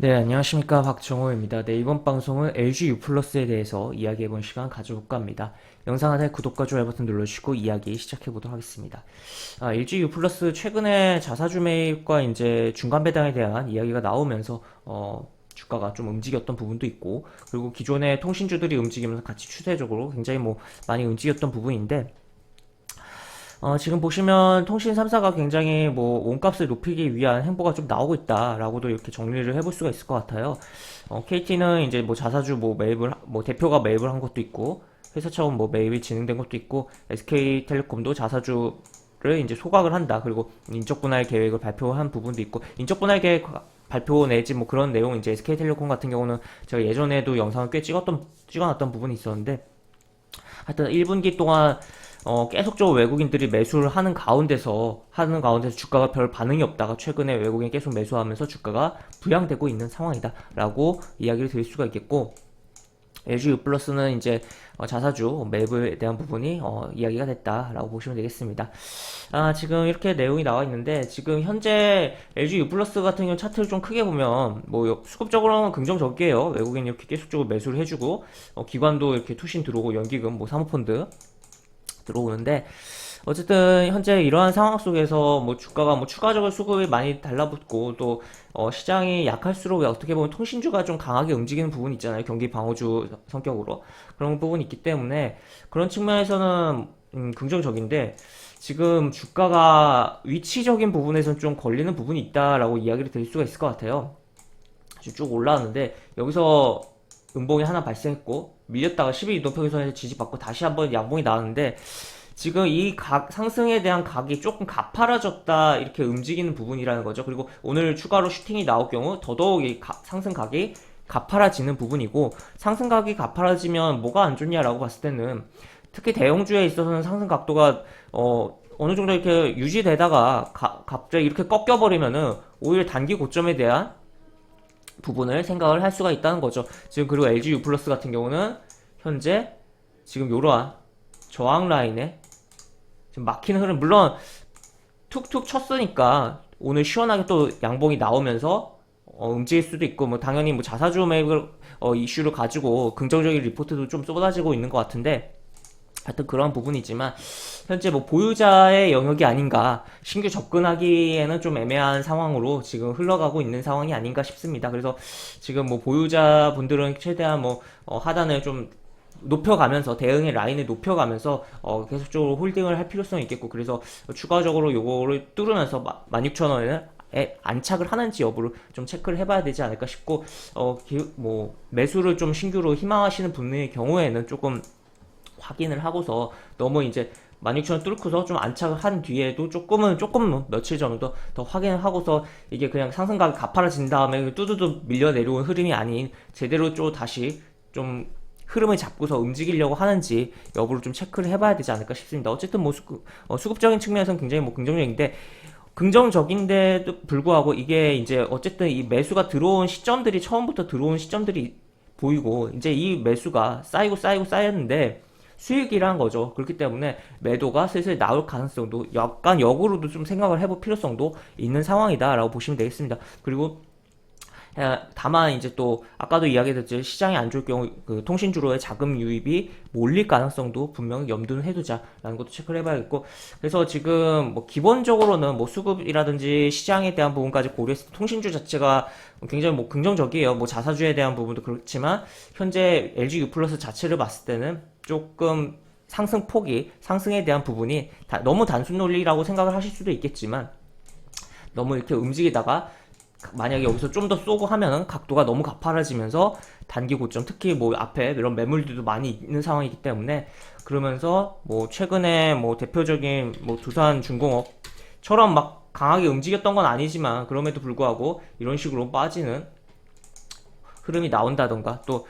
네, 안녕하십니까. 박정호입니다. 네, 이번 방송은 LG U+에 대해서 이야기해본 시간 가져볼까 합니다. 영상 하단에 구독과 좋아요 버튼 눌러주시고 이야기 시작해보도록 하겠습니다. LG U+ 최근에 자사주 매입과 이제 중간 배당에 대한 이야기가 나오면서 주가가 좀 움직였던 부분도 있고, 그리고 기존의 통신주들이 움직이면서 같이 추세적으로 굉장히 많이 움직였던 부분인데, 지금 보시면 통신 3사가 굉장히 몸값을 높이기 위한 행보가 좀 나오고 있다라고도 이렇게 정리를 해볼 수가 있을 것 같아요. KT는 이제 자사주 매입을, 대표가 매입을 한 것도 있고, 회사 차원 매입이 진행된 것도 있고, SK텔레콤도 자사주를 이제 소각을 한다. 그리고 인적 분할 계획을 발표한 부분도 있고, 인적 분할 계획 발표 내지 그런 내용 이제 SK텔레콤 같은 경우는 제가 예전에도 영상을 꽤 찍어놨던 부분이 있었는데, 하여튼 1분기 동안 계속적으로 외국인들이 매수를 하는 가운데서 주가가 별 반응이 없다가 최근에 외국인이 계속 매수하면서 주가가 부양되고 있는 상황이다라고 이야기를 드릴 수가 있겠고, LG U+는 이제 자사주 매입에 대한 부분이 이야기가 됐다라고 보시면 되겠습니다. 지금 이렇게 내용이 나와 있는데, 지금 현재 LG U+ 같은 경우 차트를 좀 크게 보면 수급적으로는 긍정적이에요. 외국인이 이렇게 계속적으로 매수를 해주고, 기관도 이렇게 투신 들어오고, 연기금 사모펀드 들어오는데, 어쨌든 현재 이러한 상황 속에서 주가가 추가적으로 수급이 많이 달라붙고, 또 시장이 약할수록 어떻게 보면 통신주가 좀 강하게 움직이는 부분이 있잖아요. 경기 방어주 성격으로 그런 부분이 있기 때문에 그런 측면에서는 긍정적인데, 지금 주가가 위치적인 부분에서는 좀 걸리는 부분이 있다라고 이야기를 드릴 수가 있을 것 같아요. 쭉 올라왔는데 여기서 음봉이 하나 발생했고, 밀렸다가 12 이동평균선에서 지지받고 다시 한번 양봉이 나왔는데, 지금 이 상승에 대한 각이 조금 가파라졌다 이렇게 움직이는 부분이라는 거죠. 그리고 오늘 추가로 슈팅이 나올 경우 더더욱 상승 각이 가파라지는 부분이고, 상승 각이 가파라지면 뭐가 안 좋냐라고 봤을 때는, 특히 대형주에 있어서는 상승 각도가 어느 정도 이렇게 유지되다가 갑자기 이렇게 꺾여버리면은 오히려 단기 고점에 대한 부분을 생각을 할 수가 있다는 거죠. 지금 그리고 LG U+ 같은 경우는 현재 지금 이러한 저항 라인에 지금 막히는 흐름, 물론 툭툭 쳤으니까 오늘 시원하게 또 양봉이 나오면서 움직일 수도 있고, 당연히 자사주 매입을 이슈를 가지고 긍정적인 리포트도 좀 쏟아지고 있는 것 같은데, 하여튼 그런 부분이지만 현재 보유자의 영역이 아닌가, 신규 접근하기에는 좀 애매한 상황으로 지금 흘러가고 있는 상황이 아닌가 싶습니다. 그래서 지금 보유자분들은 최대한 하단을 좀 높여가면서, 대응의 라인을 높여가면서 계속적으로 홀딩을 할 필요성이 있겠고, 그래서 추가적으로 요거를 뚫으면서 16,000원에 안착을 하는지 여부를 좀 체크를 해봐야 되지 않을까 싶고, 매수를 좀 신규로 희망하시는 분의 경우에는 조금 확인을 하고서, 너무 이제 16,000원 뚫고서 좀 안착을 한 뒤에도 조금은 며칠 정도 더 확인을 하고서, 이게 그냥 상승각이 가파라진 다음에 뚜두두 밀려 내려온 흐름이 아닌 제대로 좀 다시 좀 흐름을 잡고서 움직이려고 하는지 여부를 좀 체크를 해봐야 되지 않을까 싶습니다. 어쨌든 수급적인 측면에서는 굉장히 긍정적인데, 긍정적인데도 불구하고 이게 이제 어쨌든 이 매수가 들어온 시점들이, 처음부터 들어온 시점들이 보이고, 이제 이 매수가 쌓였는데 수익이란 거죠. 그렇기 때문에 매도가 슬슬 나올 가능성도, 약간 역으로도 좀 생각을 해볼 필요성도 있는 상황이다라고 보시면 되겠습니다. 그리고 다만 이제 또 아까도 이야기했듯이 시장이 안 좋을 경우 그 통신주로의 자금 유입이 몰릴 가능성도 분명히 염두는 해두자라는 것도 체크를 해봐야겠고, 그래서 지금 기본적으로는 수급이라든지 시장에 대한 부분까지 고려했을 때 통신주 자체가 굉장히 긍정적이에요. 자사주에 대한 부분도 그렇지만 현재 LG U+ 자체를 봤을 때는 조금 상승에 대한 부분이 너무 단순 논리라고 생각을 하실 수도 있겠지만, 너무 이렇게 움직이다가 만약에 여기서 좀 더 쏘고 하면은 각도가 너무 가파라지면서 단기 고점, 특히 앞에 이런 매물들도 많이 있는 상황이기 때문에, 그러면서 최근에 대표적인 두산중공업처럼 강하게 움직였던 건 아니지만, 그럼에도 불구하고 이런 식으로 빠지는 흐름이 나온다던가, 또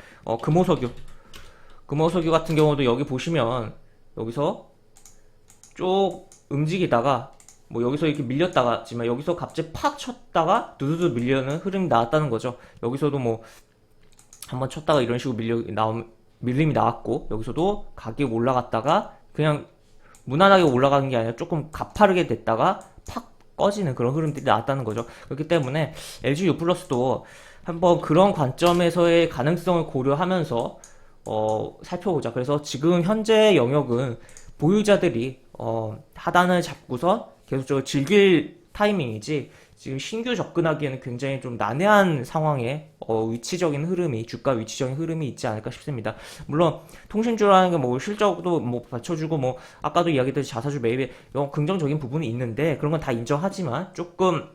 금호석유 같은 경우도 여기 보시면 여기서 쭉 움직이다가 여기서 이렇게 밀렸다가지만 여기서 갑자기 팍 쳤다가 두두두 밀려는 흐름이 나왔다는 거죠. 여기서도 한번 쳤다가 이런 식으로 밀림이 나왔고, 여기서도 가격이 올라갔다가 그냥 무난하게 올라가는 게 아니라 조금 가파르게 됐다가 팍 꺼지는 그런 흐름들이 나왔다는 거죠. 그렇기 때문에 LG U+도 한번 그런 관점에서의 가능성을 고려하면서 살펴보자. 그래서 지금 현재 영역은 보유자들이 하단을 잡고서 계속적으로 즐길 타이밍이지 지금 신규 접근하기에는 굉장히 좀 난해한 상황에 위치적인 흐름이 주가 위치적인 흐름이 있지 않을까 싶습니다. 물론 통신주라는 게 뭐 실적도 뭐 받쳐주고 뭐 아까도 이야기했듯이 자사주 매입에 긍정적인 부분이 있는데 그런 건 다 인정하지만 조금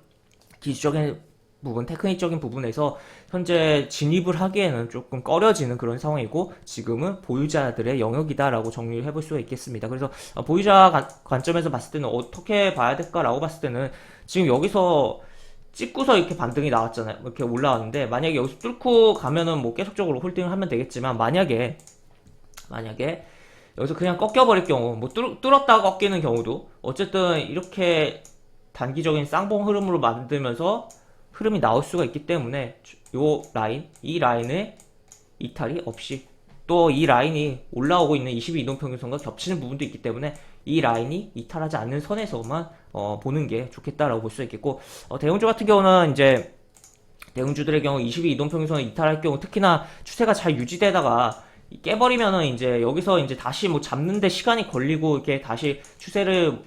기술적인 부분, 테크닉적인 부분에서 현재 진입을 하기에는 조금 꺼려지는 그런 상황이고 지금은 보유자들의 영역이다라고 정리를 해볼 수가 있겠습니다. 그래서 보유자 관점에서 봤을 때는 어떻게 봐야 될까라고 봤을 때는 지금 여기서 찍고서 이렇게 반등이 나왔잖아요. 이렇게 올라왔는데 만약에 여기서 뚫고 가면은 뭐 계속적으로 홀딩을 하면 되겠지만 만약에 여기서 그냥 꺾여버릴 경우 뭐 뚫었다가 꺾이는 경우도 어쨌든 이렇게 단기적인 쌍봉 흐름으로 만들면서 흐름이 나올 수가 있기 때문에 요 라인, 이 라인의 이탈이 없이 또 이 라인이 올라오고 있는 22 이동평균선과 겹치는 부분도 있기 때문에 이 라인이 이탈하지 않는 선에서만 보는 게 좋겠다라고 볼 수 있겠고 대형주 같은 경우는 이제 대형주들의 경우 22 이동평균선을 이탈할 경우 특히나 추세가 잘 유지되다가 깨버리면은 이제 여기서 이제 다시 뭐 잡는데 시간이 걸리고 이렇게 다시 추세를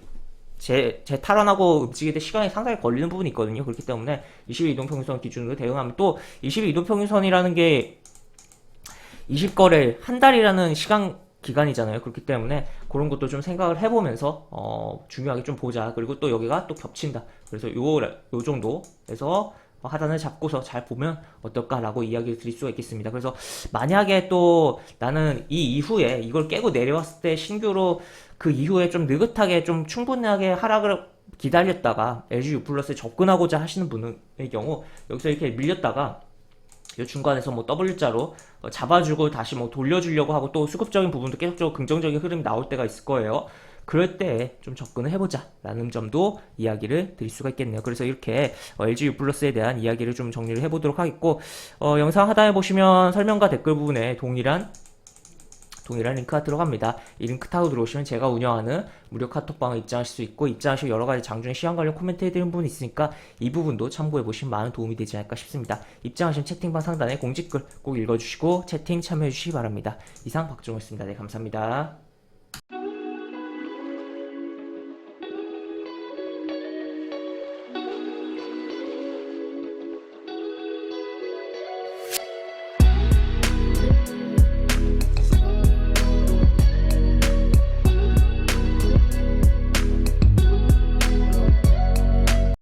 재탈환하고 움직일 때 시간이 상당히 걸리는 부분이 있거든요. 그렇기 때문에 22 이동평균선 기준으로 대응하면 또 22 이동평균선이라는 게 20거래 한 달이라는 시간 기간이잖아요. 그렇기 때문에 그런 것도 좀 생각을 해보면서 중요하게 좀 보자. 그리고 또 여기가 또 겹친다. 그래서 요 정도에서 하단을 잡고서 잘 보면 어떨까라고 이야기를 드릴 수가 있겠습니다. 그래서 만약에 또 나는 이 이후에 이걸 깨고 내려왔을 때 신규로 그 이후에 좀 느긋하게 좀 충분하게 하락을 기다렸다가 LG U 플러스에 접근하고자 하시는 분의 경우 여기서 이렇게 밀렸다가 이 중간에서 뭐 W자로 잡아주고 다시 뭐 돌려주려고 하고 또 수급적인 부분도 계속적으로 긍정적인 흐름이 나올 때가 있을 거예요. 그럴 때 좀 접근을 해보자 라는 점도 이야기를 드릴 수가 있겠네요. 그래서 이렇게 LG U 플러스에 대한 이야기를 좀 정리를 해보도록 하겠고 영상 하단에 보시면 설명과 댓글 부분에 동일한 링크가 들어갑니다. 이 링크 타고 들어오시면 제가 운영하는 무료 카톡방을 입장하실 수 있고 입장하시고 여러가지 장중에 시황 관련 코멘트 해드리는 부분이 있으니까 이 부분도 참고해보시면 많은 도움이 되지 않을까 싶습니다. 입장하시면 채팅방 상단에 공지글 꼭 읽어주시고 채팅 참여해주시기 바랍니다. 이상 박종호였습니다. 네, 감사합니다.